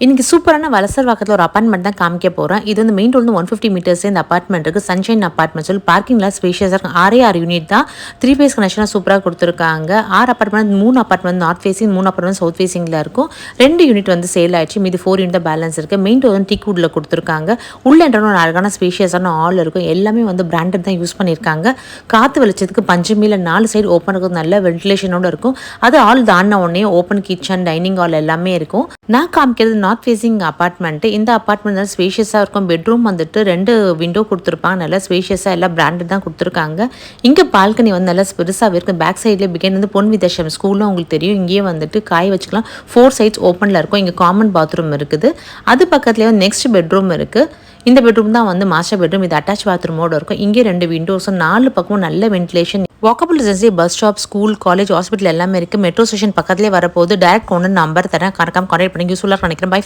இன்னைக்கு சூப்பரான வலசர்வாக்கத்தில் ஒரு அப்பார்ட்மெண்ட் தான் காமிக்க போகிறேன். இது வந்து மெயின் ரோடு 150 மீட்டர்ஸ் இந்த அப்பார்ட்மெண்ட் இருக்குது. சன்ஷைன் அப்பார்ட்மெண்ட் சொல்லி பார்க்கிங்லாம் ஸ்பேஷியஸாக இருக்கும். 6 யூனிட் தான். 3 ஃபேஸ் கனெக்ஷனாக சூப்பராக கொடுத்துருக்காங்க. 6 apartment 3 apartment north facing, 3 apartment south ஃபேஸிங்கில் இருக்கும். 2 யூனிட் வந்து சேல் ஆயிடுச்சு. மீதி 4 யூனிட் தான் பேலன்ஸ் இருக்குது. மெயின் ரோடு வந்து டீக் வுட்டில் கொடுத்துருக்காங்க. உள்ள என்ற ஒரு அழகான ஸ்பேஷியஸான ஹால் இருக்கும். எல்லாமே வந்து பிராண்டட் தான் யூஸ் பண்ணியிருக்காங்க. காற்று வெளிச்சத்துக்கு பஞ்சமியில் 4 சைடு ஓப்பன் இருக்கும். நல்ல வென்டிலேஷனோட இருக்கும். அது ஆல் தாண்டின உடனே ஓப்பன் கிச்சன், டைனிங் ஹால் எல்லாமே இருக்கும். நான் காமிக்கிறது நார்த் ஃபேஸிங் அப்பார்ட்மெண்ட். இந்த அப்பார்ட்மெண்ட் வந்து ஸ்பேஷியஸாக இருக்கும். பெட்ரூம் வந்துட்டு 2 விண்டோ கொடுத்துருப்பாங்க. நல்லா ஸ்பேஷியஸாக எல்லாம் பிராண்டட் தான் கொடுத்துருக்காங்க. இங்கே பால்கனி வந்து நல்லா பெருசாகவே இருக்குது. பேக் சைட்லேயே பிகின் வந்து பொன் விதேஷம் ஸ்கூலும் உங்களுக்கு தெரியும். இங்கேயே வந்துட்டு காய வச்சுக்கலாம். 4 சைட்ஸ் ஓப்பனில் இருக்கும். இங்கே காமன் பாத்ரூம் இருக்குது. அது பக்கத்துலேயே வந்து நெக்ஸ்ட் பெட்ரூம் இருக்குது. இந்த பெட்ரூம் தான் வந்து மாஸ்டர் பெட்ரூம். இது அட்டாச் பாத்ரூமோடு இருக்கும். இங்கே 2 விண்டோஸும் 4 பக்கமும் நல்ல வென்டிலேஷன். வாக்கபிள் டிஸ்டன்ஸ்லேயே bus stop, school, college, hospital எல்லாமே இருக்குது. மெட்ரோ ஸ்டேஷன் பக்கத்துலேயே வரப்போகுது. டைரக்ட் கொண்டு நம்பர் தரேன். கரெக்டாக கான்டாக்ட் பண்ணி யூஸ்ஃபுல்லாக நினைக்கிறேன். பை.